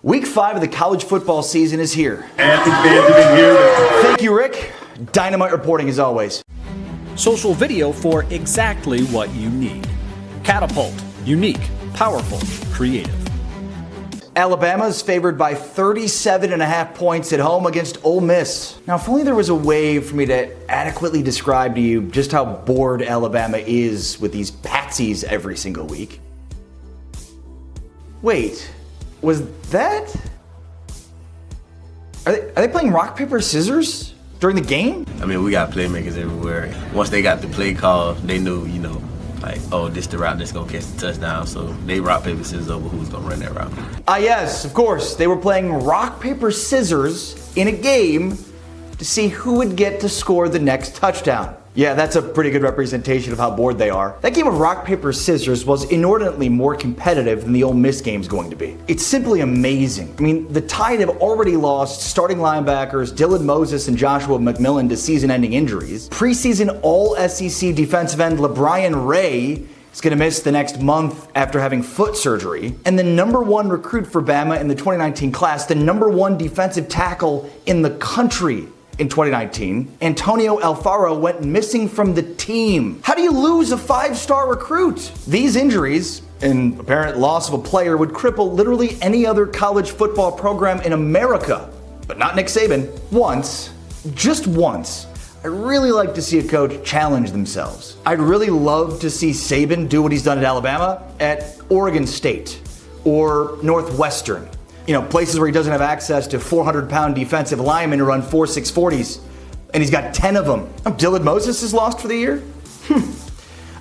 Week 5 of the college football season is here. Thank you, Rick. Dynamite reporting as always. Social video for exactly what you need. Catapult. Unique. Powerful. Creative. Alabama is favored by 37.5 points at home against Ole Miss. Now, if only there was a way for me to adequately describe to you just how bored Alabama is with these patsies every single week. Wait, was that? Are they playing rock, paper, scissors during the game? I mean, we got playmakers everywhere. Once they got the play call, they knew, like, oh, this the route that's gonna catch the touchdown. So they rock, paper, scissors over who's gonna run that route. Yes, of course. They were playing rock, paper, scissors in a game to see who would get to score the next touchdown. Yeah, that's a pretty good representation of how bored they are. That game of rock, paper, scissors was inordinately more competitive than the Ole Miss game's going to be. It's simply amazing. I mean, the Tide have already lost starting linebackers Dylan Moses and Joshua McMillan to season-ending injuries. Preseason All-SEC defensive end LeBrian Ray is going to miss the next month after having foot surgery. And the #1 recruit for Bama in the 2019 class, the #1 defensive tackle in the country in 2019, Antonio Alfaro went missing from the team. How do you lose a 5-star recruit? These injuries and apparent loss of a player would cripple literally any other college football program in America, but not Nick Saban. Once, just once, I'd really like to see a coach challenge themselves. I'd really love to see Saban do what he's done at Alabama, at Oregon State, or Northwestern. Places where he doesn't have access to 400-pound defensive linemen who run 4.6 40s. And he's got 10 of them. Dylan Moses is lost for the year?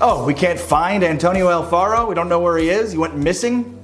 Oh, we can't find Antonio Alfaro? We don't know where he is? He went missing?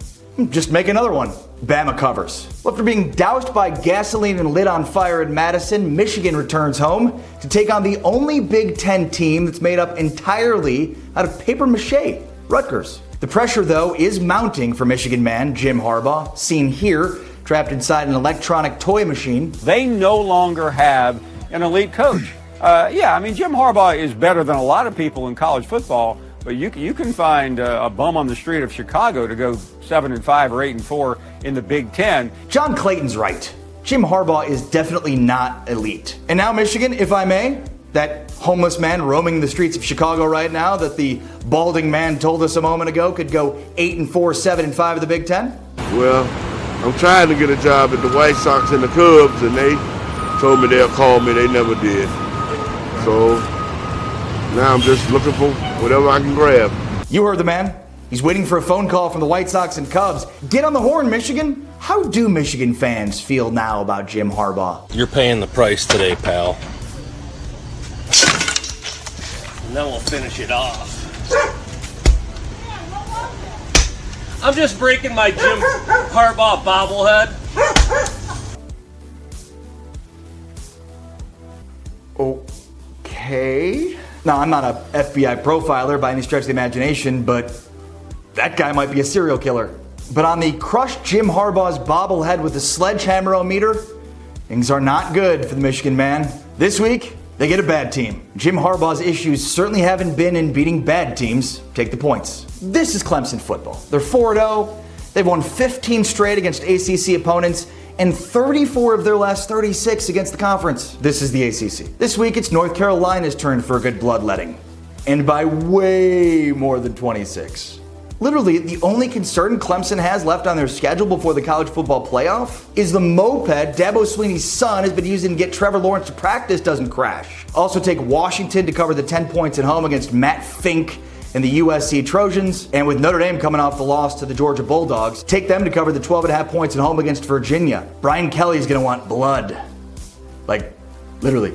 Just make another one. Bama covers. Well, after being doused by gasoline and lit on fire in Madison, Michigan returns home to take on the only Big Ten team that's made up entirely out of paper mache, Rutgers. The pressure, though, is mounting for Michigan man Jim Harbaugh, seen here, trapped inside an electronic toy machine. They no longer have an elite coach. Jim Harbaugh is better than a lot of people in college football, but you can find a bum on the street of Chicago to go 7-5 or 8-4 in the Big Ten. John Clayton's right. Jim Harbaugh is definitely not elite. And now Michigan, if I may, that homeless man roaming the streets of Chicago right now that the balding man told us a moment ago could go 8-4, 7-5 of the Big Ten? Well, I'm trying to get a job at the White Sox and the Cubs, and they told me they'll call me. They never did. So now I'm just looking for whatever I can grab. You heard the man. He's waiting for a phone call from the White Sox and Cubs. Get on the horn, Michigan. How do Michigan fans feel now about Jim Harbaugh? You're paying the price today, pal. And then we'll finish it off. I'm just breaking my Jim Harbaugh bobblehead. Okay. Now, I'm not a FBI profiler by any stretch of the imagination, but that guy might be a serial killer. But on the crushed Jim Harbaugh's bobblehead with the sledgehammer-o-meter, things are not good for the Michigan man. This week, they get a bad team. Jim Harbaugh's issues certainly haven't been in beating bad teams. Take the points. This is Clemson football. They're 4-0. They've won 15 straight against ACC opponents and 34 of their last 36 against the conference. This is the ACC. This week, it's North Carolina's turn for a good bloodletting. And by way more than 26. Literally, the only concern Clemson has left on their schedule before the college football playoff is the moped Dabo Swinney's son has been using to get Trevor Lawrence to practice doesn't crash. Also take Washington to cover the 10 points at home against Matt Fink and the USC Trojans. And with Notre Dame coming off the loss to the Georgia Bulldogs, take them to cover the 12.5 points at home against Virginia. Brian Kelly's going to want blood. Like, literally.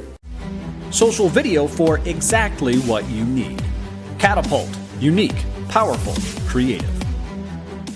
Social video for exactly what you need. Catapult. Unique. Powerful. Creative.